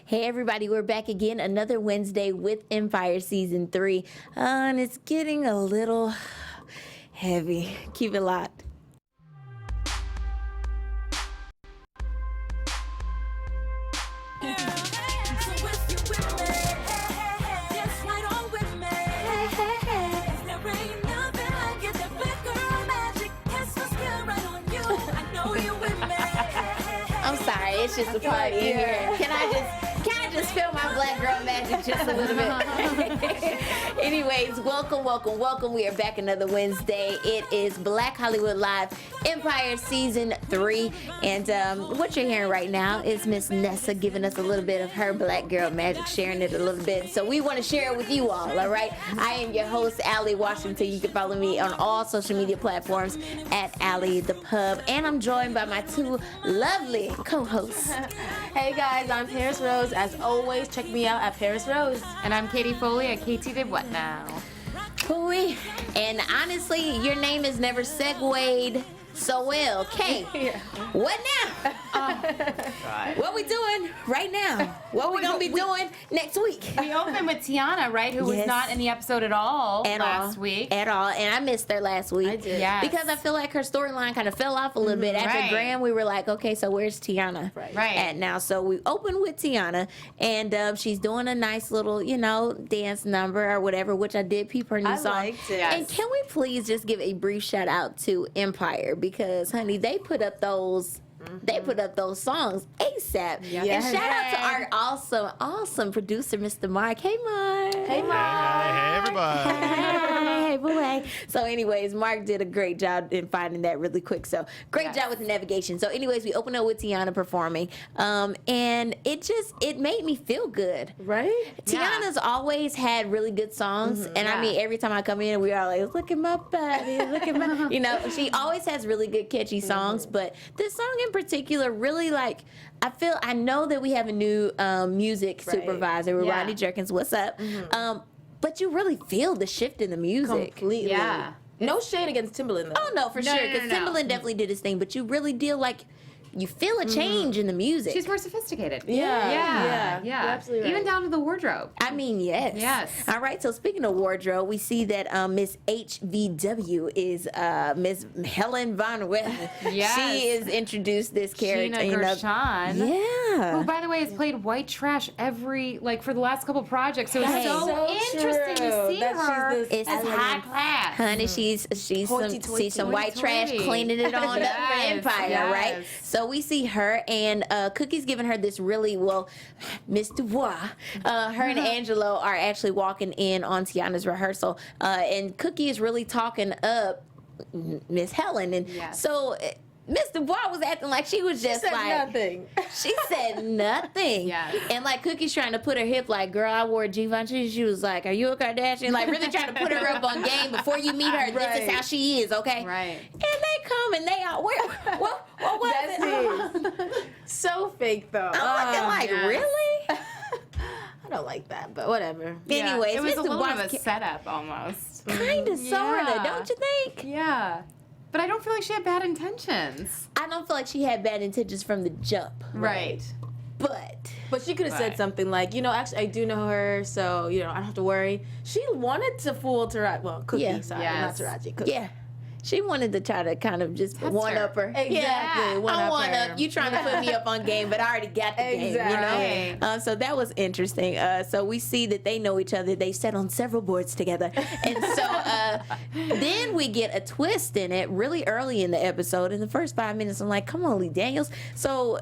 Hey everybody, we're back again another Wednesday with Empire Season 3. And it's getting a little heavy. Keep it locked. I'm sorry, it's just a party in here. Can I just feel my black girl magic just a little bit? Anyways, welcome. We are back another Wednesday. It is Black Hollywood Live Empire Season 3. And what you're hearing right now is Miss Nessa giving us a little bit of her black girl magic, sharing it a little bit. So we want to share it with you all right? I am your host, Allie Washington. You can follow me on all social media platforms at Allie the Pub. And I'm joined by my two lovely co-hosts. Hey guys, I'm Parris Rose. As always, check me out at Parris Rose. And I'm Katie Foley at KT Did What Now. Hooey. And honestly, your name is never segued so well. Kay, what now? What we doing right now? What we gonna be doing next week? We opened with Tiana, right? Who was not in the episode at all last week. At all. And I missed her last week. I did. Yes. Because I feel like her storyline kind of fell off a little bit. After Graham, we were like, okay, so where's Tiana at now? So we opened with Tiana, and she's doing a nice little, dance number or whatever, which I did peep her new song. Liked it. And can we please just give a brief shout out to Empire? Because, honey, they put up those songs ASAP. Yes. And shout out to our awesome producer, Mr. Mark. Hey, Mark. Hey, Mom. Hey, everybody. Hey, boy. So, anyways, Mark did a great job in finding that really quick. So, great job with the navigation. So, anyways, we opened up with Tiana performing. And it made me feel good. Right? Tiana's always had really good songs. And I mean, every time I come in, we are like, look at my body, look at my, she always has really good, catchy songs. But this song in particular, really I know that we have a new music supervisor with Rodney Jerkins. What's up? But you really feel the shift in the music. Completely. Yeah. No shade against Timbaland, though. Oh, no, for sure. Because Timbaland definitely did his thing. But you really feel you feel a change in the music. She's more sophisticated. Yeah. You're absolutely right. Even down to the wardrobe. I mean, yes. Yes. All right, so speaking of wardrobe, we see that Miss HVW is Miss Helen Von Wetten. Yes. She is introduced this character. Gina Gershon. Yeah. Who, by the way, has played white trash for the last couple projects. So it's so interesting to see her It's as high class. Honey, she's some white trash cleaning it on up for Empire, right? So we see her, and Cookie's giving her this really, Miss Dubois, her and Angelo are actually walking in on Tiana's rehearsal, and Cookie is really talking up Miss Helen, and so Miss Dubois was acting like she was just nothing. She said nothing. And Cookie's trying to put her hip girl, I wore Givenchy. She was like, are you a Kardashian? Really trying to put her up on game before you meet her. This is how she is, okay? Right. And they come and they are, what was it? So fake, though. I'm looking really? I don't like that, but whatever. Anyways, it was Mr. a little Dubois bit of a setup almost. kind of, sorta, don't you think? Yeah. But I don't feel like she had bad intentions. I don't feel like she had bad intentions from the jump. Right. But she could have said something like, actually, I do know her, so, I don't have to worry. She wanted to fool Taraji. Well, Cookie, sorry, not Taraji. Cookie. Yeah. She wanted to try to kind of just one-up her. Exactly. Yeah, One-up I one-up. her. You trying to put me up on game, but I already got the game, So that was interesting. So we see that they know each other. They sat on several boards together. And so then we get a twist in it really early in the episode. In the first 5 minutes, I'm like, come on, Lee Daniels. So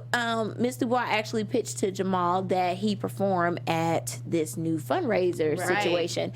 Miss Dubois actually pitched to Jamal that he perform at this new fundraiser situation.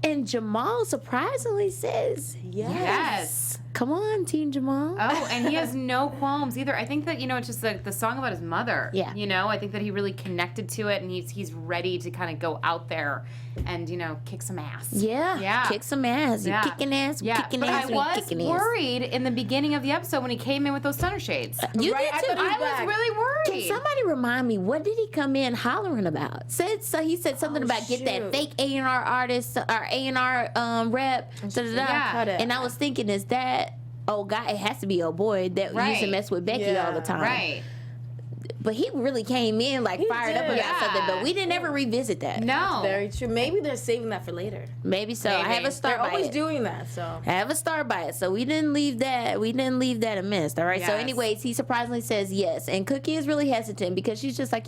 And Jamal surprisingly says, yes. Come on, Teen Jamal. Oh, and he has no qualms either. I think that, it's just the song about his mother. Yeah. I think that he really connected to it, and he's ready to kind of go out there and, kick some ass. Yeah. Kick some ass. You kicking ass, kicking ass, but I was worried in the beginning of the episode when he came in with those center shades. You did too. I was really worried. Can somebody remind me, what did he come in hollering about? He said something about get that fake A&R artist or A&R rep. And I was thinking, is that old guy? It has to be old boy that used to mess with Becky all the time. Right. but he really came in like fired up about something. But we didn't ever revisit that. No. Very true. Maybe they're saving that for later. Maybe so. I have a star They're by always it. doing that, so. I have a star by it. So we didn't leave that. We didn't leave that amiss. All right. So Yes. anyways, he surprisingly says yes, and Cookie is really hesitant because she's just like,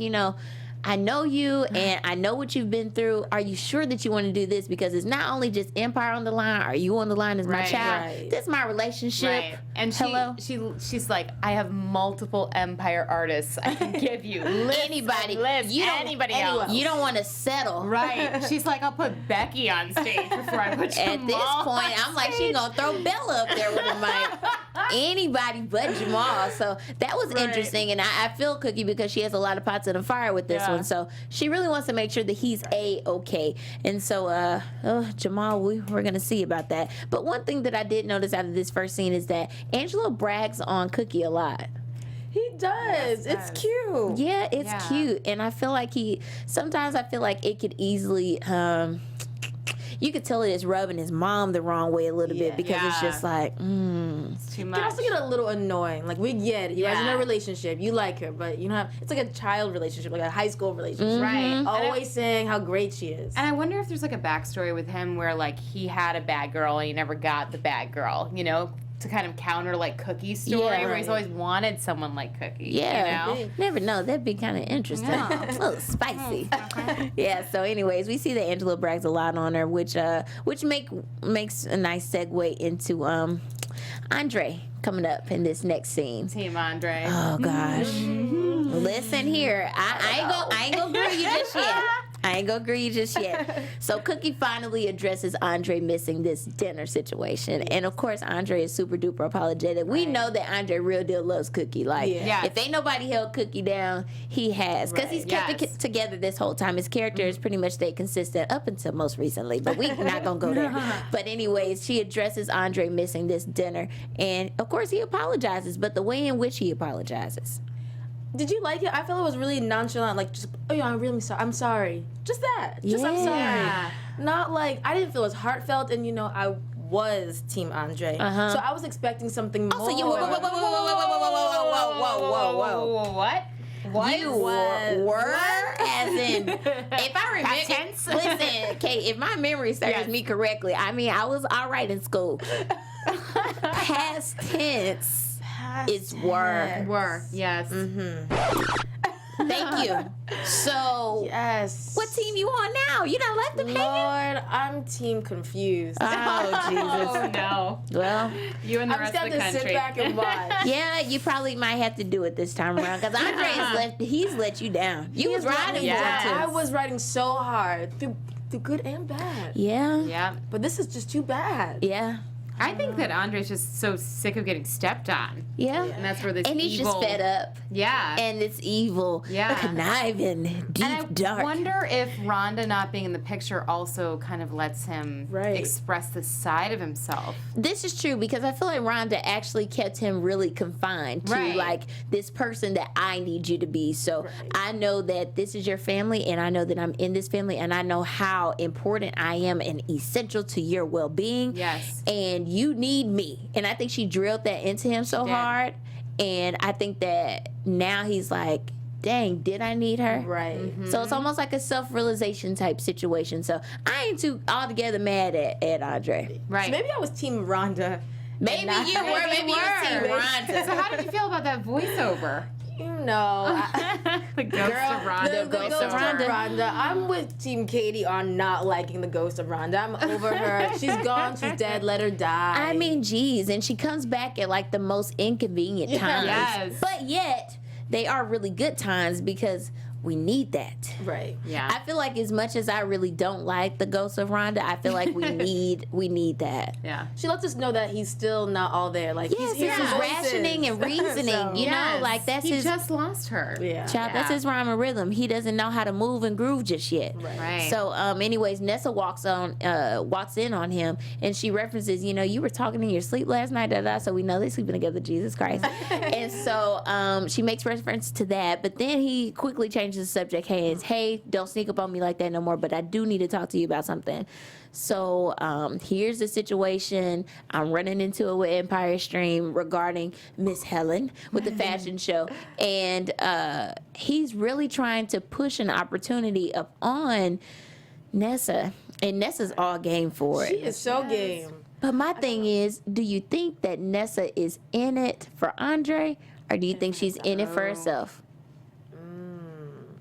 I know you and I know what you've been through. Are you sure that you want to do this? Because it's not only just Empire on the line. Are you on the line as my child? Right. This is my relationship. Right. And she's like, I have multiple Empire artists I can give you. Anybody. Anybody else. You don't want to settle. Right. She's like, I'll put Becky on stage before I put Jamal At this point, I'm like, she's going to throw Bella up there with a mic. Anybody but Jamal. So that was interesting. And I feel Cookie because she has a lot of pots in the fire with this one. So she really wants to make sure that he's A-okay. And so, Jamal, we're going to see about that. But one thing that I did notice out of this first scene is that Angelo brags on Cookie a lot. He does. It's cute. Yeah, it's cute. And I feel like sometimes I feel like it could easily, you could tell it is rubbing his mom the wrong way a little bit because it's just like, It's too It much. can also get a little annoying. Like, we get it. You guys are in a relationship. You like her, but you know, it's like a child relationship, like a high school relationship. Right. Always saying how great she is. And I wonder if there's like a backstory with him where like he had a bad girl and he never got the bad girl, to kind of counter like Cookie's story where he's always wanted someone like Cookie. yeah, You know? never know. That'd be kind of interesting. Yeah. A little spicy. Yeah. So, anyways, we see that Angelo brags a lot on her, which makes a nice segue into Andre coming up in this next scene. Team Andre. Oh gosh. Listen here. I ain't gonna grill you just yet. I ain't gonna agree just yet. So Cookie finally addresses Andre missing this dinner situation. And of course, Andre is super duper apologetic. We know that Andre real deal loves Cookie. Like, if ain't nobody held Cookie down, he has. Because he's kept it together this whole time. His character has pretty much stayed consistent up until most recently. But we're not gonna go there. But anyways, she addresses Andre missing this dinner. And of course, he apologizes. But the way in which he apologizes. Did you like it? I felt it was really nonchalant, like just, I'm really sorry. I'm sorry. Just that. Just I'm sorry. Not like, I didn't feel as heartfelt, and I was Team Andre. So I was expecting something more. Also, whoa. What? You were as in, if I remember, listen, Kate, if my memory serves me correctly, I mean, I was all right in school. Past tense. It's were. Were, yes. Thank you. So, yes. what team you on now? You done left them hanging? Lord, I'm Team Confused. Oh, Jesus. Oh, no. Well, You and the I'm rest just of the going to country. sit back and watch. yeah, you probably might have to do it this time around because Andre he's let you down. You was riding for him I too. was riding so hard through good and bad. Yeah. Yeah. But this is just too bad. Yeah. I think that Andre's just so sick of getting stepped on. Yeah. And that's where this And he's evil... just fed up. Yeah. And it's evil, conniving, deep, and I dark. wonder if Rhonda not being in the picture also kind of lets him express this side of himself. This is true because I feel like Rhonda actually kept him really confined to like this person that I need you to be. So I know that this is your family and I know that I'm in this family and I know how important I am and essential to your well-being. Yes. And you need me. And I think she drilled that into him so hard. And I think that now he's like, dang, did I need her? Right. So it's almost like a self-realization type situation. So I ain't too altogether mad at Andre. Right. So maybe I was Team Rhonda. Maybe you were. Maybe you were Team Rhonda. So how did you feel about that voiceover? The Ghost of Rhonda. The ghost of Rhonda. I'm with Team Katie on not liking the ghost of Rhonda. I'm over her. She's gone. She's dead. Let her die. I mean, geez. And she comes back at like the most inconvenient times. Yes. But yet, they are really good times because we need that. Right. Yeah. I feel like as much as I really don't like the ghost of Rhonda, I feel like we need that. Yeah. She lets us know that he's still not all there. Like Yes, he's his rationing and reasoning. So, you know, like that's he his. just lost her. Yeah. Child, that's his rhyme and rhythm. He doesn't know how to move and groove just yet. Right. So, anyways, Nessa walks in on him, and she references, you were talking in your sleep last night, so we know they're sleeping together, Jesus Christ. And so, she makes reference to that, but then he quickly changes changes the subject. Hey, don't sneak up on me like that no more, but I do need to talk to you about something. So here's the situation. I'm running into it with Empire Stream regarding Miss Helen with the fashion show. And he's really trying to push an opportunity up on Nessa. And Nessa's all game for it. She is so game. But my thing is, do you think that Nessa is in it for Andre, or do you think she's in it for herself?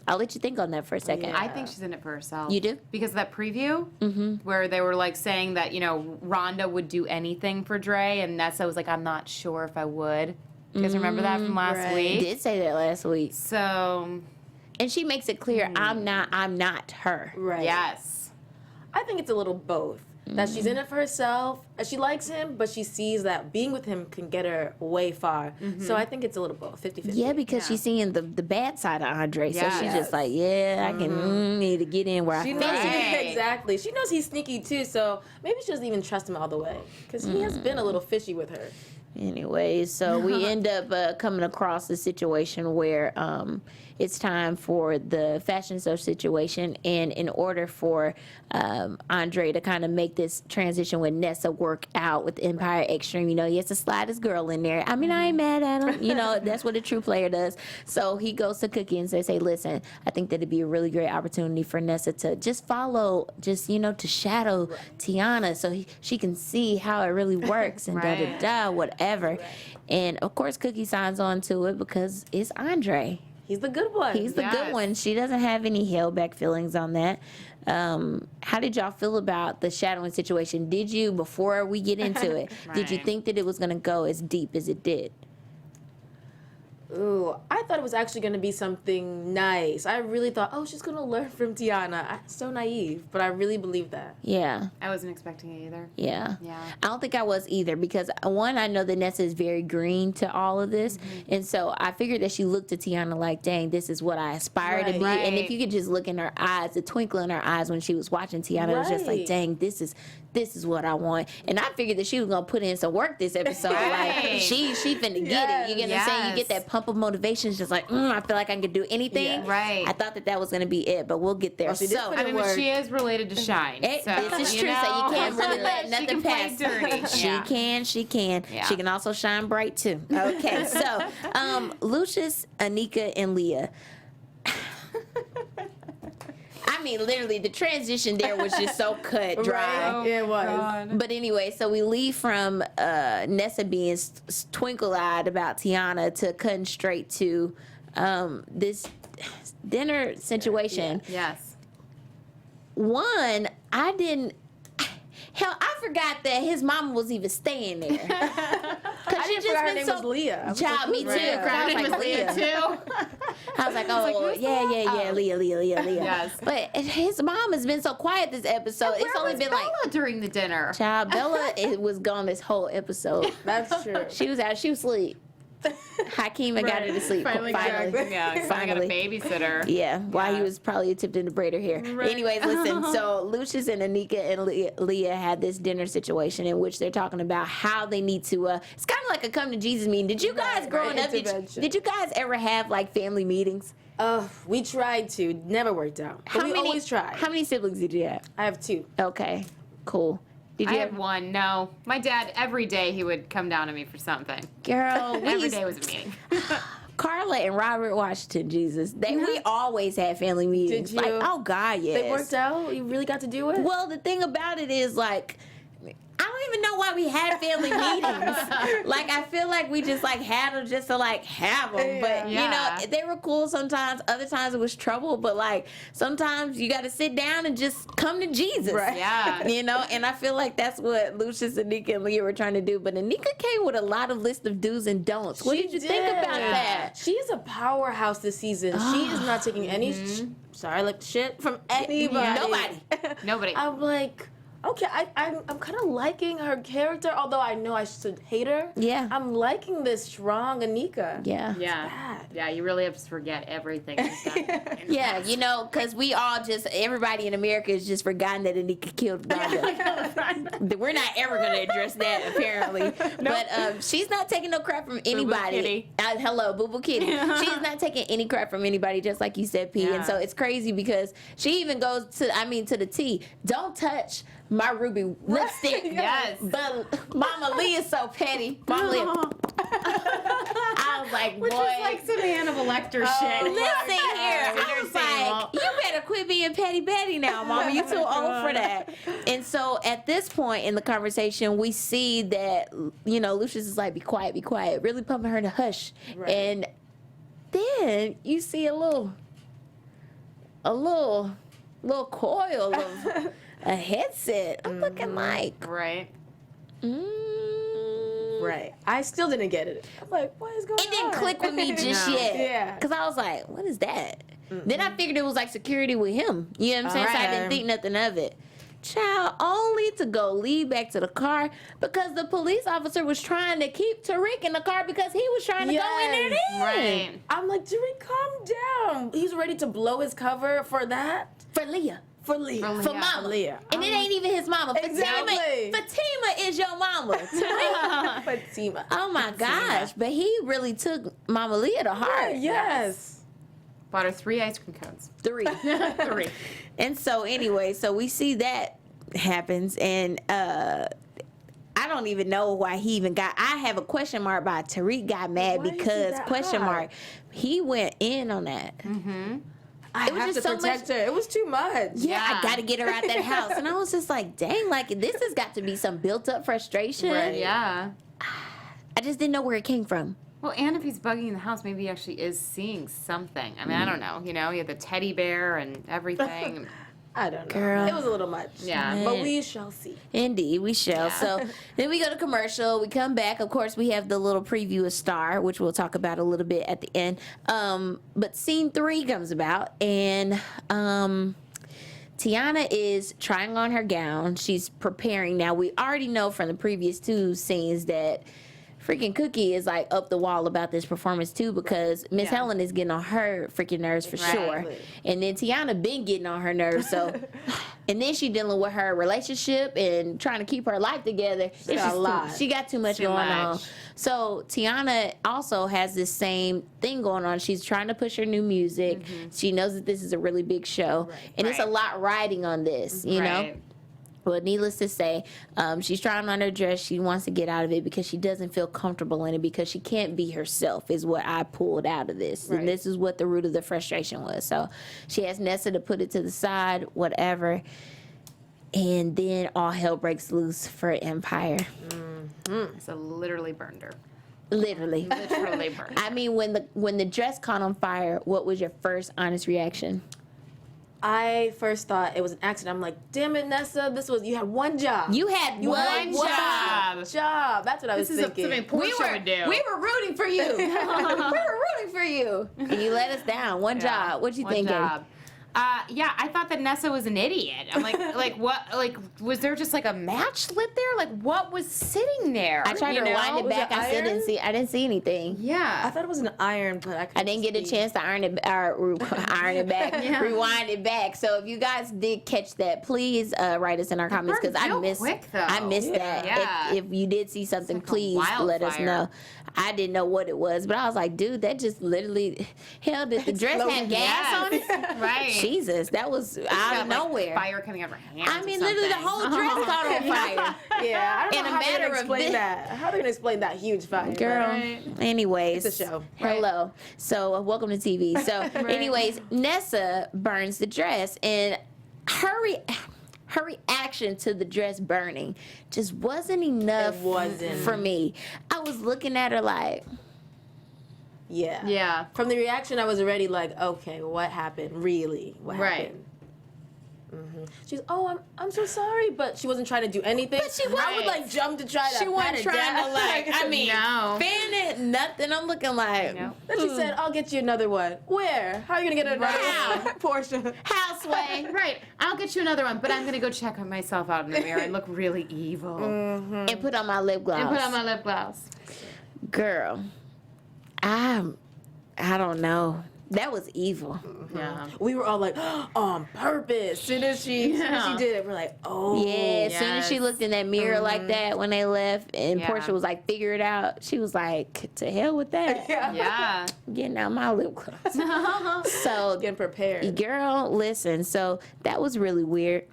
I'll let you think on that for a second. Yeah. I think she's in it for herself. You do? Because of that preview where they were like saying that, you know, Rhonda would do anything for Dre, and Nessa was like, I'm not sure if I would. You guys remember that from last week? Did say that last week. So, and she makes it clear, I'm not her. Right. Yes. I think it's a little both. That she's in it for herself. She likes him, but she sees that being with him can get her way far. So I think it's a little both, 50-50. Yeah, because she's seeing the bad side of Andre. So she's just like, I can need to get in where I fit in. Exactly. She knows he's sneaky too, so maybe she doesn't even trust him all the way. Because he has been a little fishy with her. Anyways, so we end up coming across the situation where it's time for the fashion show situation, and in order for Andre to kind of make this transition with Nessa work out with Empire Extreme, you know, he has to slide his girl in there. I mean, I ain't mad at him. You know, that's what a true player does. So he goes to Cookie and says, hey, listen, I think that it'd be a really great opportunity for Nessa to just follow, to shadow Tiana so she can see how it really works and whatever. And, of course, Cookie signs on to it because it's Andre. He's the good one. He's the good one. She doesn't have any held back feelings on that. How did y'all feel about the shadowing situation? Did you, before we get into it, did you think that it was going to go as deep as it did? Ooh, I thought it was actually going to be something nice. I really thought, she's going to learn from Tiana. So naive, but I really believe that. Yeah. I wasn't expecting it either. Yeah. Yeah. I don't think I was either because, one, I know that Nessa is very green to all of this. And so I figured that she looked at Tiana like, dang, this is what I aspire to be. Right. And if you could just look in her eyes, the twinkle in her eyes when she was watching Tiana, it was just like, dang, this is what I want. And I figured that she was going to put in some work this episode. Like, she finna get it. You get what I'm saying? You get that pump of motivation. It's just like, I feel like I can do anything. Yeah. Right. I thought that was going to be it, but we'll get there. Well, she did so, put I mean, but she is related to Shine. this is you true, know, so you can't really let nothing pass. Dirty. She can. Yeah. She can also shine bright too. Okay, so Lucious, Anika, and Leah. I mean, literally, the transition there was just so cut dry. Right. It was. God. But anyway, so we leave from Nessa being twinkle-eyed about Tiana to cutting straight to this dinner situation. Yes. One, I forgot that his mama was even staying there. I didn't forget her name was Leah. Child, me too. Right. I was like, Leah too. I was like, oh, yeah, Leah. Yes. But his mom has been so quiet this episode. It's only been Bella during the dinner. Child, Bella was gone this whole episode. That's true. She was asleep. Hakeem got her to sleep. Finally. Yeah, I got a babysitter. Yeah, while he was probably attempting to braid her hair. Right. Anyways, listen, so Lucious and Anika and Leah had this dinner situation in which they're talking about how they need to, it's kind of like a come to Jesus meeting. Did you guys growing up, did you guys ever have like family meetings? We tried to. Never worked out. But we always tried. How many siblings did you have? I have 2. Okay, cool. Did I you had one. No, my dad every day he would come down to me for something. Girl, Every day was a meeting. Carla and Robert Washington, Jesus. We always had family meetings. Did you? Like, oh God, yes. They worked out? You really got to do it? Well, the thing about it is, like, I don't even know why we had family meetings. Like, I feel like we just, like, had them just to, like, have them. But, you know, they were cool sometimes. Other times it was trouble. But, like, sometimes you got to sit down and just come to Jesus. Right. Yeah. You know, and I feel like that's what Lucious, Anika, and Leah were trying to do. But Anika came with a lot of list of do's and don'ts. What did you think about that? She is a powerhouse this season. She is not taking any shit from anybody. Nobody. Nobody. I'm like, okay, I'm kind of liking her character, although I know I should hate her. Yeah. I'm liking this strong Anika. Yeah. Yeah. Yeah, you really have to forget everything she's done. Yeah, you know, because we all just, everybody in America has just forgotten that Anika killed Rhonda. We're not ever going to address that, apparently. But she's not taking no crap from anybody. Hello, Boo Boo Kitty. She's not taking any crap from anybody, just like you said, P. Yeah. And so it's crazy because she even goes to the T. Don't touch my ruby lipstick. Yes. But Mama Lee is so petty. Mama Lee. I was like, Which boy. is like some Hannibal Lecter shit. Listen here, I was like, you better quit being petty Betty now, Mama. You too old for that. And so at this point in the conversation, we see that, you know, Lucious is like, be quiet, really pumping her to hush. Right. And then you see a little coil of a headset. I'm looking like, Right. Right. I still didn't get it. I'm like, what is going on? It didn't click with me just No. yet. Yeah. Because I was like, what is that? Then I figured it was like security with him. You know what I'm saying? So I didn't think nothing of it. Child, only to go lead back to the car because the police officer was trying to keep Tariq in the car because he was trying to go in there then. Right. I'm like, Tariq, calm down. He's ready to blow his cover for that? For Leah. For Leah. For Yeah. Mama. Leah. And it ain't even his mama. Exactly. Fatima is your mama. Tariq. Fatima. Oh my gosh. But he really took Mama Leah to heart. Yes. Bought her 3 ice cream cones. 3. 3. And so anyway, so we see that happens, and I don't even know why he even got. I have a question mark by Tariq got mad Why is he because that question hot? mark. He went in on that. I It was have just to so protect her. It was too much. Yeah, I Yeah. got to get her out that house, and I was just like, dang, like this has got to be some built up frustration. Right. Yeah. I just didn't know where it came from. Well, and if he's bugging the house, maybe he actually is seeing something. I mean, I don't know. You know, he had the teddy bear and everything. I don't know. Girl. It was a little much. Yeah. But we shall see. Indeed, we shall. Yeah. So then we go to commercial. We come back. Of course, we have the little preview of Star, which we'll talk about a little bit at the end. But scene 3 comes about, and Tiana is trying on her gown. She's preparing. Now, we already know from the previous 2 scenes that freaking Cookie is like up the wall about this performance too, because Miss Yeah. Helen is getting on her freaking nerves for Right. sure. And then Tiana been getting on her nerves, so and then she dealing with her relationship and trying to keep her life together. It's got just a lot. she got too much Too going much. on. So Tiana also has this same thing going on. She's trying to push her new music. She knows that this is a really big show, and it's a Right. lot riding on this, you know. Right. Well, needless to say, she's trying on her dress. She wants to get out of it because she doesn't feel comfortable in it because she can't be herself, is what I pulled out of this. Right. And this is what the root of the frustration was. So she has Nessa to put it to the side, whatever. And then all hell breaks loose for Empire. So literally burned her. Literally. Literally burned her. I mean, when the dress caught on fire, what was your first honest reaction? I first thought it was an accident. I'm like, damn it, Nessa, you had one job. You had one job. job. That's what I was This is thinking. something Portia would do. We were rooting for you. we were rooting for you. And you let us down. One job. What you One thinking? job. Yeah, I thought that Nessa was an idiot. I'm like what? Like, was there just like a match lit there? Like, what was sitting there? I tried to you rewind know? it Was back. it I still iron? didn't see anything. Yeah. I thought it was an iron, but I didn't get a chance to iron it back, Yeah. rewind it back. So if you guys did catch that, please write us in our comments because burned I real missed. quick, though. I missed that. Yeah. If you did see something, like a please let us wildfire. know. I didn't know what it was, but I was like, dude, that just literally, hell, did the dress have gas on it? Right. Jesus, that was out Got, of like, nowhere. fire coming out of her hands. I mean, or literally the something. whole dress caught on fire. Yeah, I don't In know a how they're matter gonna of explain this- that. How are they gonna explain that huge fire? Girl. Right. Anyways, It's a show. Hello. So welcome to TV. So, anyways, Nessa burns the dress, and her reaction to the dress burning just wasn't enough It wasn't. for me. I was looking at her like, Yeah. Yeah. From the reaction, I was already like, okay, what happened? Really? What Right. happened? She's, oh, I'm so sorry, but she wasn't trying to do anything. But she I would wasn't. like jump to try to. she pat wasn't her trying down. to like, I mean, No. fan it, nothing. I'm looking like, No. Then she said, I'll get you another one. Where? How are you going to get another one? Portia. houseway. Right. I'll get you another one, but I'm gonna go check myself out in the mirror and look really evil. And put on my lip gloss. And put on my lip gloss. Girl, I don't know. That was evil. Yeah. We were all like, on purpose. As soon as she did it, we're like, oh. Yeah, as soon as she yes. looked in that mirror like that when they left, and Yeah. Portia was like, figure it out. She was like, to hell with that. Yeah. Getting out my lip gloss. So, Getting prepared. girl, listen. So that was really weird.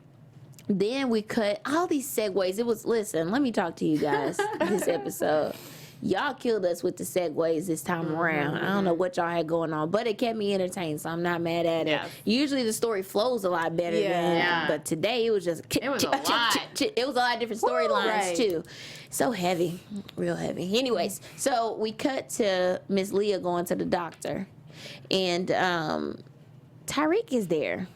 Then we cut all these segues. It was, listen, let me talk to you guys this episode. Y'all killed us with the segues this time around. I don't know what y'all had going on, but it kept me entertained, so I'm not mad at it. Yeah. Usually the story flows a lot better Yeah. but today it was just It was a lot. It was a lot of different storylines Right. too. So heavy, real heavy. Anyways, so we cut to Miss Leah going to the doctor, and Tariq is there.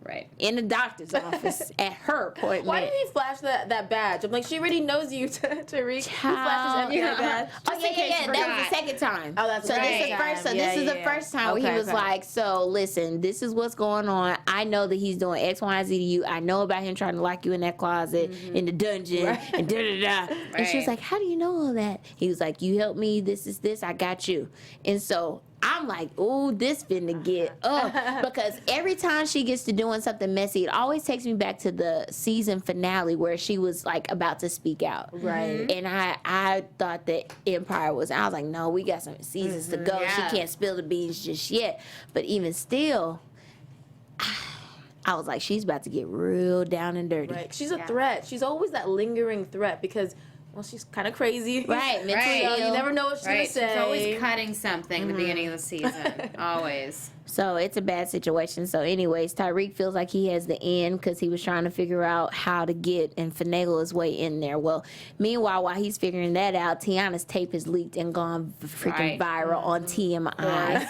Right. In the doctor's office at her appointment. Why did he flash that badge? I'm like, she already knows you, Tariq. He flashes FBI badge. Oh Just yeah, in case yeah, you that was the forgot. second time. Oh, that's so right. this is the first. So Yeah, this is the yeah. first time where he Okay, was okay. like, "So listen, this is what's going on. I know that he's doing X, Y, and Z to you. I know about him trying to lock you in that closet in the dungeon Right. and da da da." And she was Right. like, "How do you know all that?" He was like, "You helped me. This is this. I got you." And so I'm like, "Ooh, this finna get up," because every time she gets to doing something messy, it always takes me back to the season finale where she was like about to speak out. Right. And I thought that Empire was. I was like, no, we got some seasons to go. Yeah. She can't spill the beans just yet. But even still, I was like, she's about to get real down and dirty. Right. She's a Yeah. threat. She's always that lingering threat because, well, she's kind of crazy. Right, mentally Right. So ill. you never know what she's Right. going to say. She's always cutting something at the beginning of the season. Always. So it's a bad situation. So, anyways, Tariq feels like he has the end because he was trying to figure out how to get and finagle his way in there. Well, meanwhile, while he's figuring that out, Tiana's tape has leaked and gone freaking Right. viral on TMI.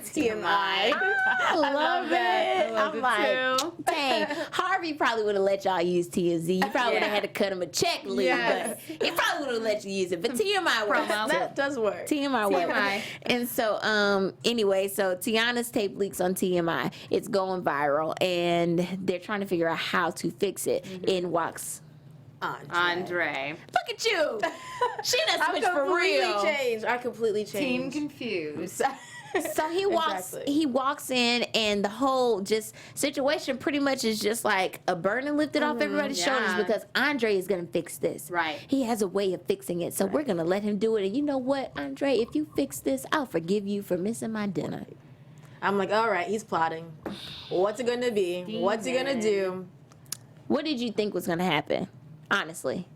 TMI. I love it. love I'm it like, too. dang, Harvey probably would have let y'all use TMZ. You probably would have Yeah. had to cut him a check, Lee, Yes. but he probably would have let you use it. But TMI works. Promo. That does work. TMI works. TMI. And so, anyway, so Tiana's tape leaks on TMI. It's going viral, and they're trying to figure out how to fix it. In walks. Andre. Look at you. She done I switched for real. completely Team changed. confused. So he walks. Exactly. He walks in, and the whole just situation pretty much is just like a burden lifted off everybody's Yeah. shoulders because Andre is gonna fix this. Right. He has a way of fixing it, so we're gonna let him do it. And you know what, Andre? If you fix this, I'll forgive you for missing my dinner. I'm like, all right, he's plotting. What's it going to be? What's he going to do? What did you think was gonna happen? Honestly.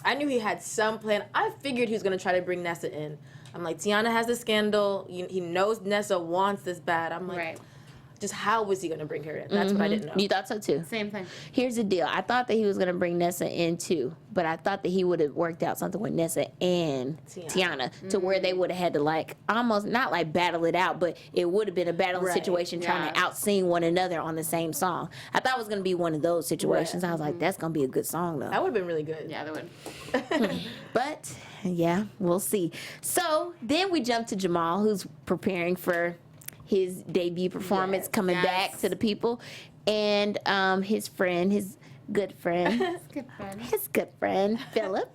I knew he had some plan. I figured he was going to try to bring Nessa in. I'm like, Tiana has the scandal. He knows Nessa wants this bad. I'm like, Right. just how was he going to bring her in? That's what I didn't know. You thought so too. Same thing. Here's the deal. I thought that he was gonna bring Nessa in too, but I thought that he would have worked out something with Nessa and Tiana to where they would have had to like almost not like battle it out, but it would have been a battling Right. situation trying to Yeah. outsing one another on the same song. I thought it was gonna be one of those situations. Right. I was like, that's gonna be a good song though. That would have been really good. Yeah, that would. But yeah, we'll see. So then we jump to Jamal, who's preparing for his debut performance, Yes. coming Yes. back to the people, and his friend, his good friend. That's good fun. His good friend Philip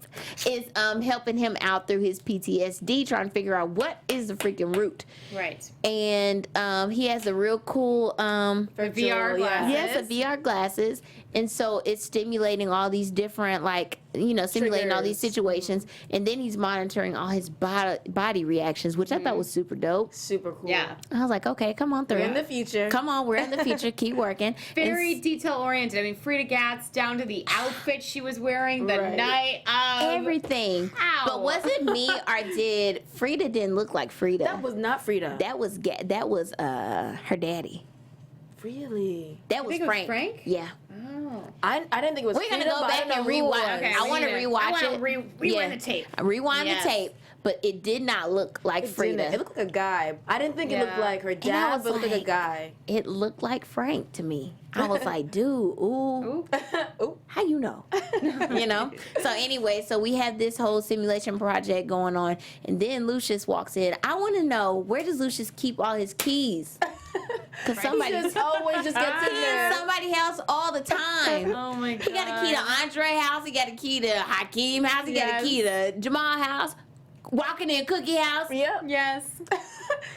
is helping him out through his PTSD, trying to figure out what is the freaking root. Right. And he has a real cool The VR glasses. yes, the VR glasses, and so it's stimulating all these different simulating all these Triggers. situations, and then he's monitoring all his body reactions, which I thought was super dope. Super cool. Yeah. I was like, okay, come on through. We're in the future. Come on, we're in the future. Keep working. Very And detail oriented. I mean, Frida Gatz down to the outfit she was wearing the Right. night of. everything. Ow. But was it me or did Frida didn't look like Frida? That was not Frida. that was her daddy. Really? That was think it was Frank. Frank? Yeah. Oh. I didn't think it was. We're gonna Frida, go but I back don't and know who it rewatch. was. I want to rewatch it. Rewind the tape. Rewind Yes. the tape, but it did not look like It Frida. didn't. It looked like a guy. I didn't think it looked Yeah. like her I dad, was but it looked like a like- guy. It looked like Frank to me. I was like, dude, ooh. Ooh. How you know? You know? So anyway, so we have this whole simulation project going on, and then Lucious walks in. I want to know, where does Lucious keep all his keys? Because somebody, He just always just gets in there. somebody else all the time. Oh my god. He got a key to Andre house. He got a key to Hakeem house. He got a key to Jamal house. Walking in Cookie house. Yep. Yes.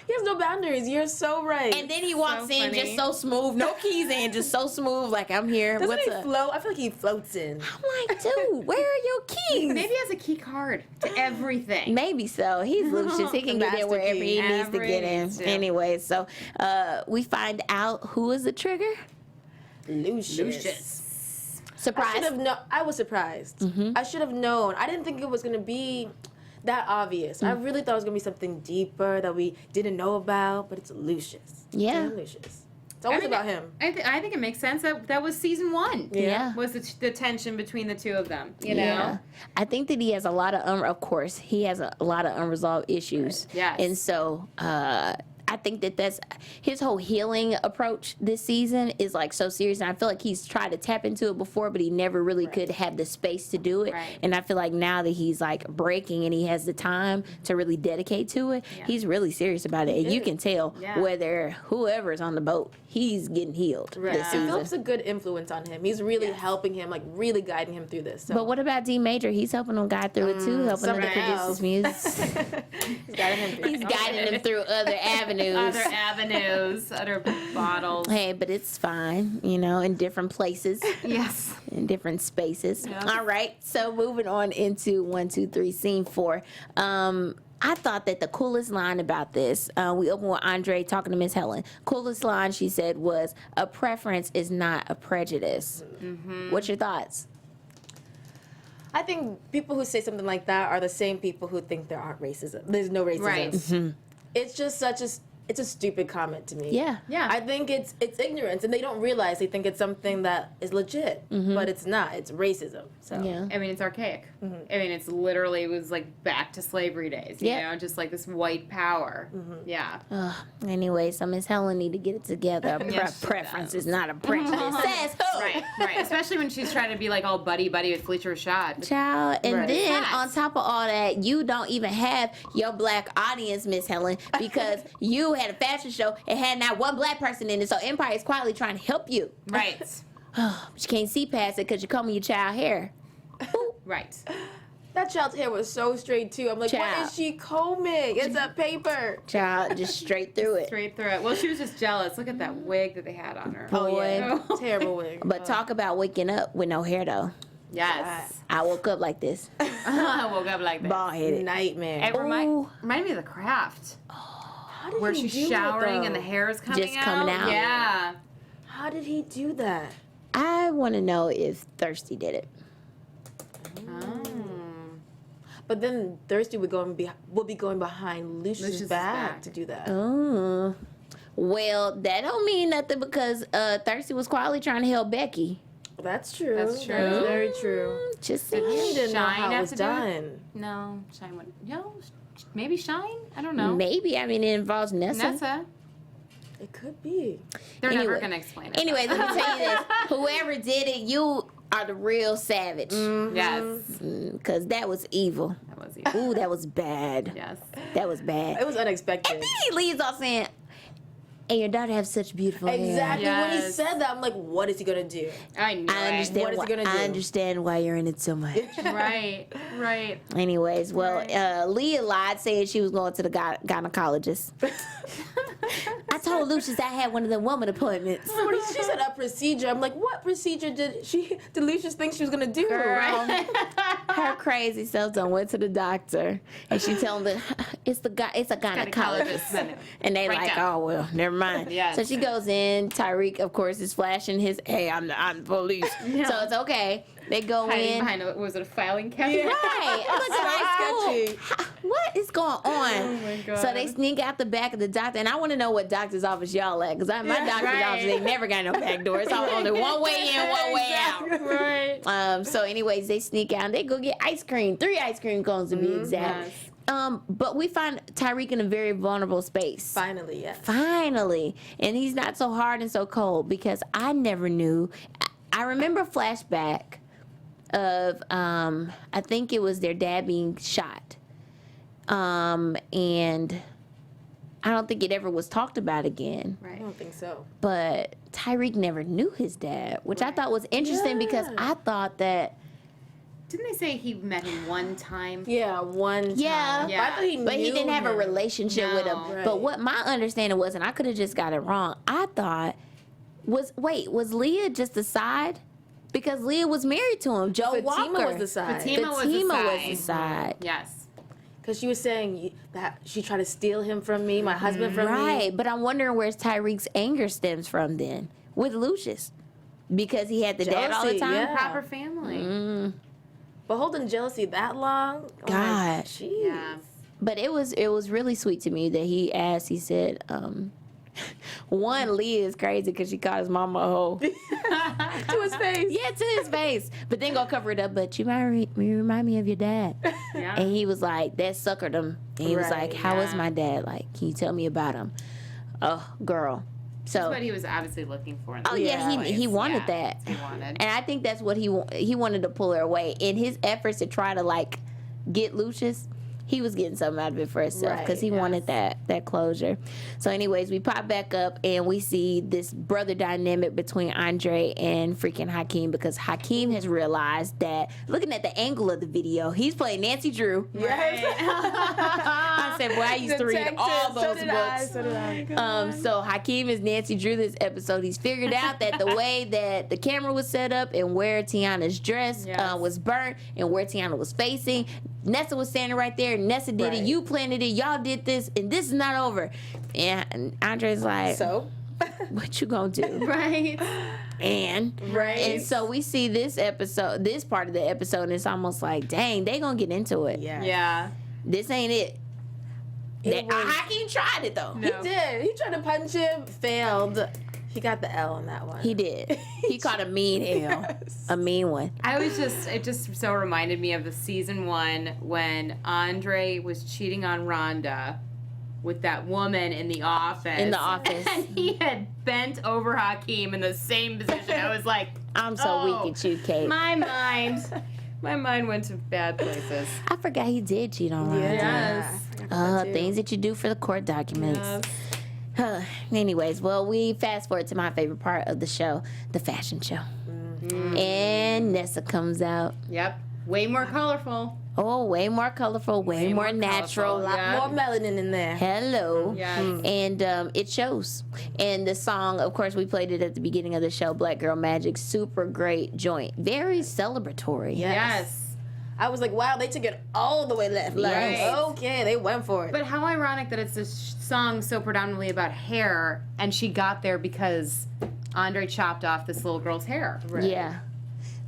He has no boundaries. You're so right. And then he walks in funny. just so smooth. No keys in, just so smooth. Like, I'm here. Doesn't What's he up? float? I feel like he floats in. I'm like, dude, where are your keys? Maybe he has a key card to everything. Maybe so. He's Lucious. He can The get in master wherever key. he needs to get in. Needs to. Anyway, so we find out who is the trigger. Lucious. Surprise. I was surprised. I should have known. I didn't think it was gonna be that obvious. I really thought it was gonna be something deeper that we didn't know about. But it's Lucious. Yeah. Lucious. It's always about him. I think it makes sense. That was season 1. Yeah. Was the tension between the two of them, you know? Yeah. I think that he has a lot of, of course, he has a lot of unresolved issues. Yes. And so, I think that that's his whole healing approach this season is like so serious, and I feel like he's tried to tap into it before, but he never really could have the space to do it. Right. And I feel like now that he's like breaking and he has the time to really dedicate to it, he's really serious about it. And you can tell whether whoever's on the boat, he's getting healed this And season. Philip's a good influence on him. He's really helping him, like really guiding him through this. So. But what about D Major? He's helping him guide through it too, helping him to something produce else. his music. He's guiding him through. He's guiding him through other avenues. Other avenues, other bottles. Hey, but it's fine, you know, in different places, Yes. in different spaces. Yeah. All right, so moving on into 1, 2, 3, scene 4. I thought that the coolest line about this, we opened with Andre talking to Miss Helen. Coolest line she said was, "A preference is not a prejudice." What's your thoughts? I think people who say something like that are the same people who think there aren't racism. There's no racism. Right. It's just it's a stupid comment to me. Yeah. Yeah. I think it's ignorance, and they don't realize they think it's something that is legit, but it's not. It's racism. So Yeah. I mean, it's archaic. I mean, it's literally, it was like back to slavery days, you Yeah. know, just like this white power. Yeah. Anyway, so Miss Helen need to get it together. A Yes, she preference does. is not a prejudice. Says who? Right, right. Especially when she's trying to be like all buddy-buddy with Felicia Rashad. Child, and Right. then Yes. on top of all that, you don't even have your black audience, Miss Helen, because you had a fashion show and had not one black person in it. So Empire is quietly trying to help you. Right. But you can't see past it because you're combing your child hair. Right. that child's hair was so straight too. I'm like, what Child. is she combing? It's a paper. Child, just straight through it. Straight through it. Well, she was just jealous. Look at that wig that they had on her. Oh Boy. yeah, terrible wig. But talk about waking up with no hair though. Yes. I woke up like this, I woke up like that. bald headed. Nightmare. It Ooh. reminded me of The Craft, How did where he she's do it, showering and the though? hair is coming Just coming out. Yeah. How did he do that? I want to know if Thirsty did it. Oh. But then Thirsty would be going behind Lucious' Lucius's back back. to do that. Oh. Well, that don't mean nothing because Thirsty was quietly trying to help Becky. That's true. That's true. That's very true. Just He saying. didn't know Shine how it have was to do it? done. No, Shine would. No, maybe Shine? I don't know. Maybe. I mean, it involves Nessa. Nessa. It could be. They're never Anyway. going to explain it. Anyway, let me tell you this. Whoever did it, you are the real savage. Yes. Because that was evil. That was evil. Ooh, that was bad. Yes. That was bad. It was And unexpected. then he leaves off saying, "And your daughter has such beautiful hair." Exactly. When he Yes. said that, I'm like, what is he gonna do? I know. I understand. What is he gonna I do? understand why you're in it so much. Right. Right. Anyways, well, Right. Leah lied, saying she was going to the gynecologist. I told Lucious I had one of the woman appointments. She said a procedure. I'm like, what procedure did Lucious think she was gonna do? Her crazy self done went to the doctor, and she told him that it's a Gynecologist. gynecologist, and they Right like, down. oh well, never mind. Yes. So she goes in. Tyreek, of course, is flashing his, "Hey, I'm the police," Yeah. so it's okay. They go Hiding in. behind, was it a filing cabinet? Right. It looks like So high school. sketchy. what is going on? Oh my God. So they sneak out the back of the doctor, and I want to know what doctor's office y'all at, because my doctor's office ain't never got no back door. It's all only one way in, one way out. Right. So anyways, they sneak out and they go get ice cream, 3 ice cream cones to be exact. Yes. But we find Tariq in a very vulnerable space. Finally, yes. Finally. And he's not so hard and so cold, because I never knew. I remember a flashback of, I think it was their dad being shot. And I don't think it ever was talked about again. I don't think so. But Tariq never knew his dad, which I thought was interesting because I thought that. Didn't they say he met him one time? Yeah, one time. Yeah. But I thought he But he knew didn't have a him. relationship with him. Right. But what my understanding was, and I could have just got it wrong, I thought, was Leah just a side? Because Leah was married to him. Joe Fatima Walker. was the side. Fatima was the side. Yes. Because she was saying that she tried to steal him from me, my husband from me. Right, but I'm wondering where Tariq's anger stems from then with Lucious. Because he had the dad all the Jealousy, time? yeah. Proper family. But holding jealousy that long? God. Jeez. Yeah. But it was really sweet to me that he said, one, Leah is crazy because she called his mama a hoe. To his face. Yeah, to his face. But then go cover it up. But you remind me of your dad. Yeah. And he was like, that suckered him. And he was Right, like, how is yeah. my dad? Like, can you tell me about him? Oh, girl. So, That's what he was obviously looking for. In the oh yeah, first place. he wanted Yeah, that. that's what he wanted. And I think that's what he wanted to pull her away. In his efforts to try to like get Lucious, he was getting something out of it for himself because he wanted that closure. So anyways, we pop back up and we see this brother dynamic between Andre and freaking Hakeem, because Hakeem has realized that, looking at the angle of the video, he's playing Nancy Drew. Yes. I said, boy, I used to read all those books. So did I. So Hakeem is Nancy Drew this episode. He's figured out that the way that the camera was set up and where Tiana's dress was burnt and where Tiana was facing, Nessa was standing right there. Nessa did it. You planted it. Y'all did this, and this is not over. And Andre's like, So? what you gonna do? Right. And so we see this part of the episode, and it's almost like, dang, they gonna get into it. Yeah. Yeah. This ain't it. Hakeem tried it though. No. He did. He tried to punch him, failed. He got the L on that one. He did. He caught a mean L. A mean one. It just so reminded me of the season 1 when Andre was cheating on Rhonda with that woman in the office. In the office. And he had bent over Hakeem in the same position. I was like, I'm so weak at you, Kate. my mind went to bad places. I forgot he did cheat on Rhonda. Yes. Things that you do for the court documents. Anyways, well, we fast forward to my favorite part of the show, the fashion show. And Nessa comes out. Yep. Way more colorful. Oh, way more colorful, way more natural. A lot more melanin in there. Hello. Yes. And it shows. And the song, of course, we played it at the beginning of the show, Black Girl Magic. Super great joint. Very celebratory. Yes. I was like, wow, they took it all the way left. Like, Right. okay, they went for it. But how ironic that it's this song so predominantly about hair, and she got there because Andre chopped off this little girl's hair. Yeah.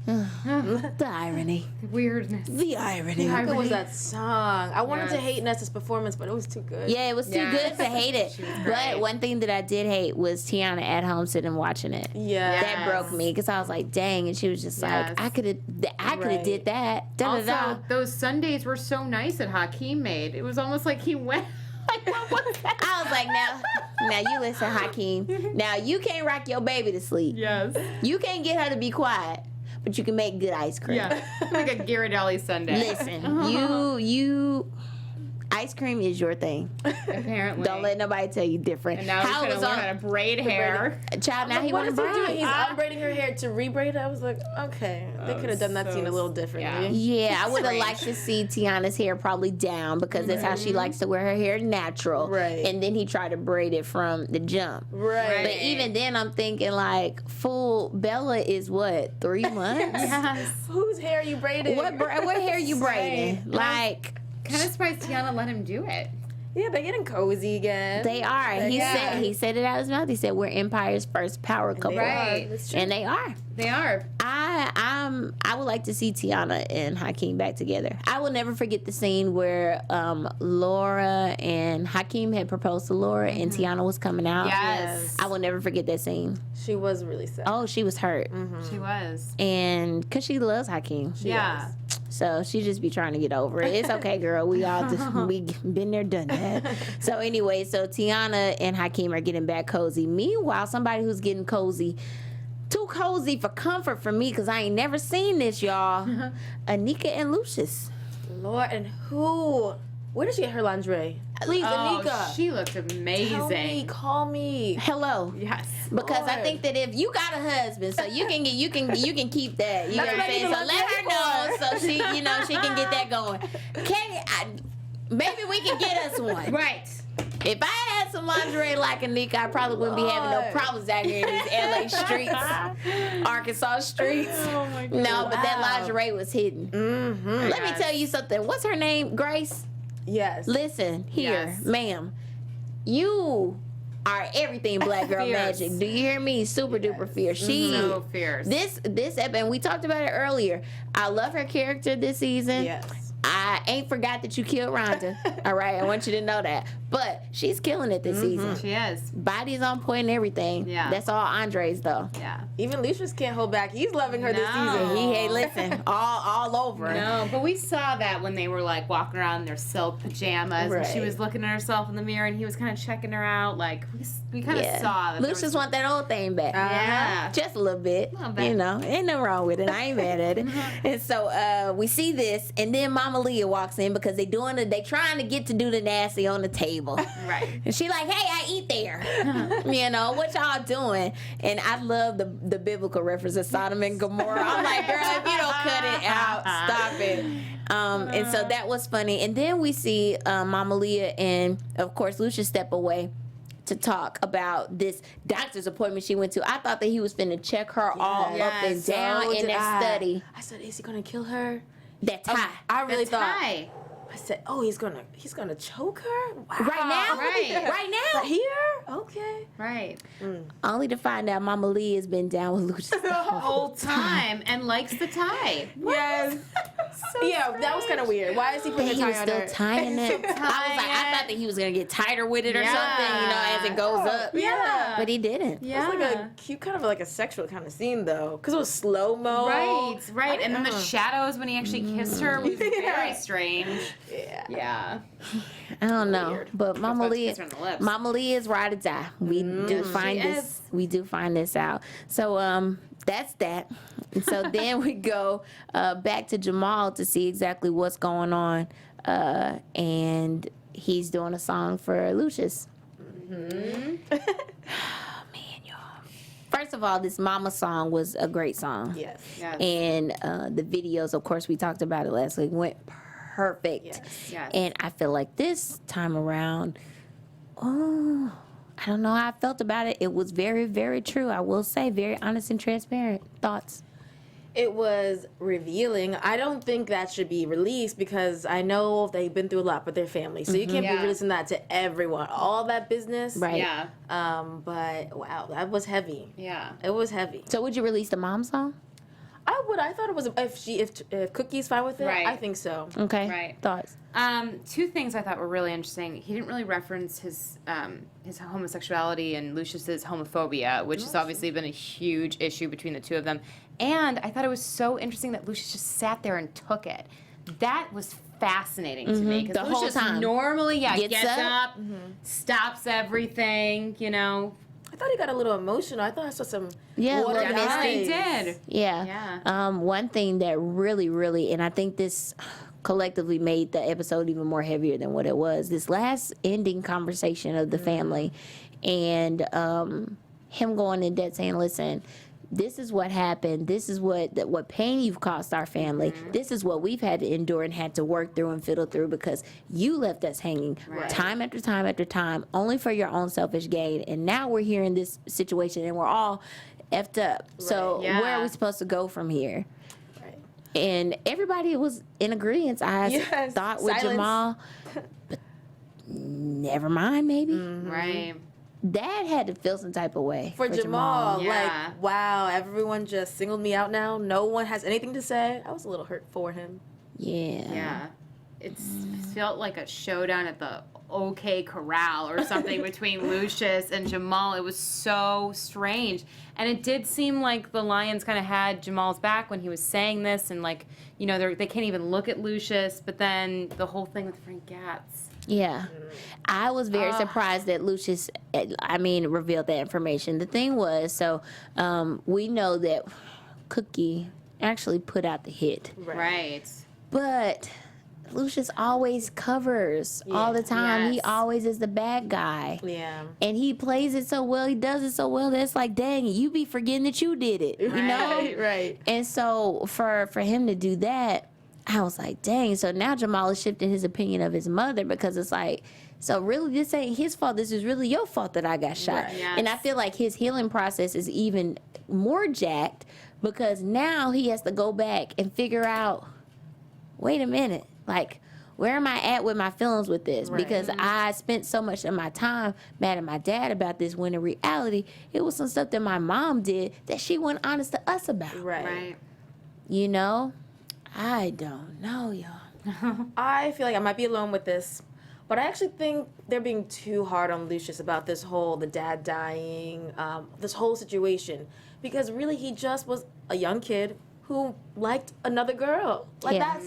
The irony. Weirdness. The irony. How good was that song? I wanted to Yes. hate Nessa's performance, but it was too good. Yeah, it was too Yes. good to hate it. She was But great. one thing that I did hate was Tiana at home sitting watching it. Yeah. That broke me because I was like, dang, and she was just Yes. like, I could have did that. Da, da, da. Also, those Sundays were so nice that Hakeem made. It was almost like he went. Like, what was that? I was like, now you listen, Hakeem. Now you can't rock your baby to sleep. Yes. You can't get her to be quiet, but you can make good ice cream. Yeah. Like a Ghirardelli Sunday. Listen, you ice cream is your thing. Apparently. Don't let nobody tell you different. And now he's going to learn how to braid hair. Child, now he What want to is he doing? braid. He's unbraiding her hair to rebraid it. I was like, okay, they could have done that scene a little differently. Yeah, I would have liked to see Tiana's hair probably down because that's how she likes to wear her hair natural. Right. And then he tried to braid it from the jump. Right. But even then, I'm thinking like, full Bella is what, 3 months? Yes. Whose hair are you braiding? What hair you braiding? Like, Kind of surprised Tiana let him do it. Yeah, they're getting cozy again. They are. He said it out of his mouth. He said we're Empire's first power couple. Right. And they are. They are. I would like to see Tiana and Hakeem back together. I will never forget the scene where Laura and Hakeem had proposed to Laura and Tiana was coming out. Yes. I will never forget that scene. She was really sad. Oh, she was hurt. She was. And because she loves Hakeem. Yeah. So she just be trying to get over it. It's okay, girl. We all we been there, done that. So anyway, so Tiana and Hakeem are getting back cozy. Meanwhile, somebody who's getting cozy, too cozy for comfort for me, because I ain't never seen this, y'all. Anika and Lucious. Lord, and who? Where did she get her lingerie? Please, Anika. She looked amazing. Tell me, call me. Hello. Yes. Because I Lord. think that if you got a husband, so you can keep that. You know what I'm saying? So let her know so she she can get that going. Maybe we can get us one. Right. If I had some lingerie like Anika, I probably wouldn't be having no problems out here in these LA streets, Arkansas streets. Oh my God. No, but that lingerie was hidden. Mm-hmm. Let me tell you something. What's her name? Grace? Yes. Listen here, Yes. ma'am. You are everything Black Girl Fierce. Magic. Do you hear me? Super duper fierce. She So fierce. this and we talked about it earlier. I love her character this season. Yes. I ain't forgot that you killed Rhonda. All right, I want you to know that. But she's killing it this season. She is. Body's on point and everything. Yeah. That's all Andre's though. Yeah. Even Lucious can't hold back. He's loving her this No. season. Hey, listen, all over. No, but we saw that when they were like walking around in their silk pajamas, and she Right. was looking at herself in the mirror, and he was kind of checking her out. Like we kind of saw that. there Lucious was- want that old thing back. Yeah. Just a little bit. Little bit. You know, ain't nothing wrong with it. I ain't mad at it. And so we see this, and then Mama Leah walks in because they trying to get to do the nasty on the table. Right. And she like, hey, I eat there. You know, what y'all doing? And I love the biblical reference of Sodom and Gomorrah. I'm like, girl, if you don't cut it out, stop it. And so that was funny. And then we see Mama Leah and, of course, Lucious step away to talk about this doctor's appointment she went to. I thought that he was finna check her all up and Yes, down So in did that study. I said, is he gonna kill her? That tie. I really That's thought. high. I said, oh, he's gonna choke her. Wow. Right now? Right. Right now? Here? Okay. Right. Only to find out Mama Lee has been down with Lucious The whole time and likes the tie. Yes. Yeah, that was kind of weird. Why is he putting a he tie was on still her? tying it. I was like, I thought that he was gonna get tighter with it or something, you know, as it goes up. Yeah. But he didn't. Yeah. It was like a cute, kind of like a sexual kind of scene though, because it was slow mo. Right, right. And then the shadows when he actually kissed her was very strange. Yeah. Yeah. I don't know, Weird. but Mama about to Lee, kiss her on the lips. Mama Lee is ride or die. We do find she this. is. We do find this out. So that's that. And so then we go back to Jamal to see exactly what's going on, and he's doing a song for Lucious. Man, y'all. First of all, this Mama song was a great song. Yes. Yes. And the videos, of course, we talked about it last week, went perfect. Yes. Yes. And I feel like this time around, I don't know how I felt about it. It was very, very true. I will say, very honest and transparent. Thoughts? It was revealing. I don't think that should be released because I know they've been through a lot with their family. So you can't Yeah. be releasing that to everyone. All that business. Right. Yeah. But wow, that was heavy. Yeah. It was heavy. So would you release the mom song? I would. I thought it was if Cookie's fine with it. Right. I think so. Okay. Right. Thoughts? Two things I thought were really interesting. He didn't really reference his homosexuality and Lucious's homophobia, which has obviously been a huge issue between the two of them. And I thought it was so interesting that Lucious just sat there and took it. That was fascinating to me The because whole Lucious time. normally Gets gets up. up, stops everything, you know. I thought he got a little emotional. I thought I saw some Yeah, watered little misty. He eyes. did. Yeah. Yeah. One thing that really, and I think this collectively made the episode even more heavier than what it was, this last ending conversation of the family and him going in debt saying, listen, this is what happened. This is what pain you've caused our family. This is what we've had to endure and had to work through and fiddle through because you left us hanging time after time after time, only for your own selfish gain. And now we're here in this situation and we're all effed up. So Yeah. where are we supposed to go from here? Right. And everybody was in agreement. I Yes. thought with Silence. Jamal, but never mind, maybe. Right. Dad had to feel some type of way For Jamal, Yeah. like, wow, everyone just singled me out now. No one has anything to say. I was a little hurt for him. Yeah. Yeah. It felt like a showdown at the OK Corral or something between Lucious and Jamal. It was so strange. And it did seem like the Lions kind of had Jamal's back when he was saying this. And, like, you know, they can't even look at Lucious. But then the whole thing with Frank Gatz. Yeah. I was very surprised that Lucious, revealed that information. The thing was, we know that Cookie actually put out the hit. Right. But Lucious always covers all the time. Yes. He always is the bad guy. Yeah. And he plays it so well. He does it so well that it's like, dang, you be forgetting that you did it. You know? Right. And so for him to do that, I was like, dang. So now Jamal is shifting his opinion of his mother because it's like, so really this ain't his fault. This is really your fault that I got shot. Right. Yes. And I feel like his healing process is even more jacked because now he has to go back and figure out, wait a minute, like, where am I at with my feelings with this? Right. Because I spent so much of my time mad at my dad about this when in reality, it was some stuff that my mom did that she wasn't honest to us about. Right. You know? I don't know, y'all. I feel like I might be alone with this, but I actually think they're being too hard on Lucious about the dad dying, this whole situation. Because really, he just was a young kid who liked another girl. Like, Yeah.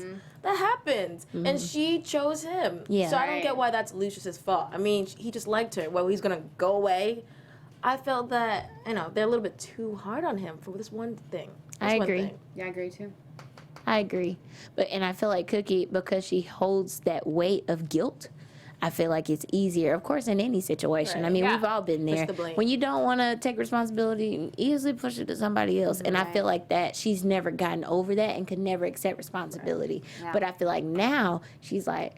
that happened. And she chose him. Yeah. So I don't get why that's Lucious's fault. I mean, he just liked her. Well, he's going to go away. I felt that, they're a little bit too hard on him for this one thing. I agree. Yeah, I agree too. I agree. And I feel like Cookie, because she holds that weight of guilt, I feel like it's easier, of course, in any situation. Right. I mean, Yeah. we've all been there. the blame. When you don't want to take responsibility, you easily push it to somebody else. And I feel like that she's never gotten over that and could never accept responsibility. Yeah. But I feel like now she's like,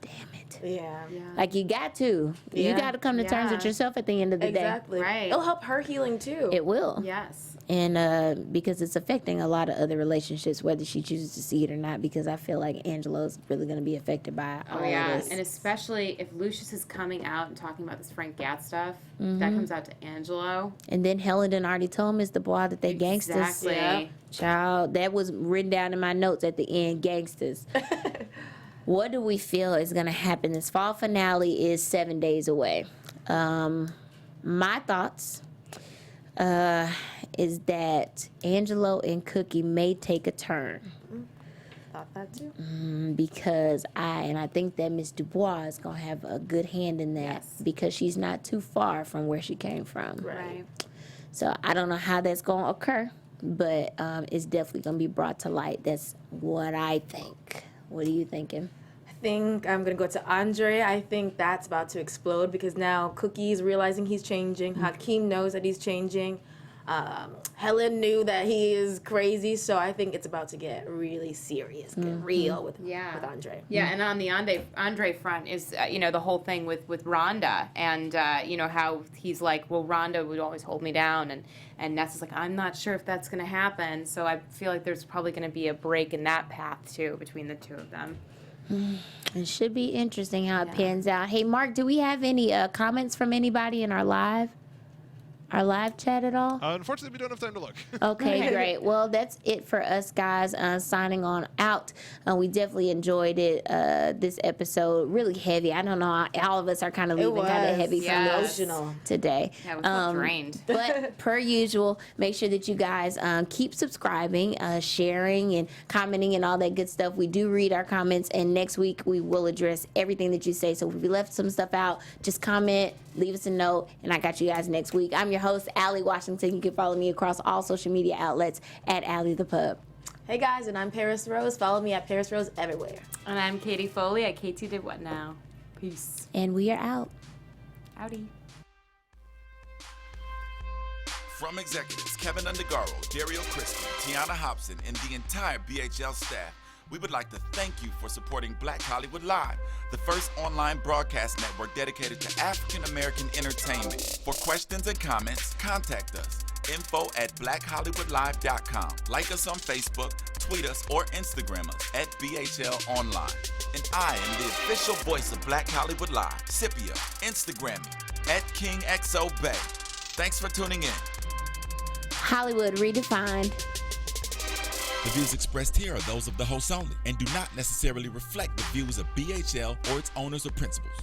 damn it. Yeah. Like, you got to. You Yeah. got to come to terms with Yeah. yourself at the end of the Exactly. Right. It'll help her healing, too. day. It will. Yes. And because it's affecting a lot of other relationships, whether she chooses to see it or not, because I feel like Angelo's really going to be affected by all Oh, yeah. of this. And especially if Lucious is coming out and talking about this Frank Gatz stuff, that comes out to Angelo. And then Helen done already told Miss Dubois that they gangsters. Exactly. Yeah. Child, that was written down in my notes at the end, gangsters. What do we feel is going to happen? This fall finale is 7 days away. My thoughts is that Angelo and Cookie may take a turn. Thought that, too. Because I think that Miss Dubois is going to have a good hand in that Yes. because she's not too far from where she came from. Right. So I don't know how that's going to occur, but it's definitely going to be brought to light. That's what I think. What are you thinking? I think I'm going to go to Andre. I think that's about to explode because now Cookie's realizing he's changing. Hakeem knows that he's changing. Helen knew that he is crazy, so I think it's about to get really serious, get real with Andre. Yeah, and on the Andre front is, the whole thing with Rhonda and, how he's like, well, Rhonda would always hold me down. And Nessa's like, I'm not sure if that's going to happen. So I feel like there's probably going to be a break in that path, too, between the two of them. It should be interesting how it pans out. Hey, Mark, do we have any comments from anybody in our live chat at all? Unfortunately, we don't have time to look. Okay, great. Well, that's it for us, guys. Signing on out. We definitely enjoyed it. This episode, really heavy. I don't know. All of us are kind of leaving kind of heavy from Yes. this today. Yeah, we feel drained. But per usual, make sure that you guys keep subscribing, sharing, and commenting and all that good stuff. We do read our comments, and next week we will address everything that you say. So if we left some stuff out, just comment, leave us a note, and I got you guys next week. I'm your host, Allie Washington. You can follow me across all social media outlets at Allie the Pub. Hey guys, and I'm Parris Rose. Follow me at Parris Rose everywhere. And I'm Katie Foley at KT Did What Now. Peace. And we are out. Howdy. From executives Kevin Undergaro, Dario Christie, Tiana Hobson, and the entire BHL staff, we would like to thank you for supporting Black Hollywood Live, the first online broadcast network dedicated to African American entertainment. For questions and comments, contact us. info@blackhollywoodlive.com. Like us on Facebook, tweet us or Instagram us at BHL Online. And I am the official voice of Black Hollywood Live, Scipio, Instagram me at KingXOBay. Thanks for tuning in. Hollywood Redefined. The views expressed here are those of the hosts only and do not necessarily reflect the views of BHL or its owners or principals.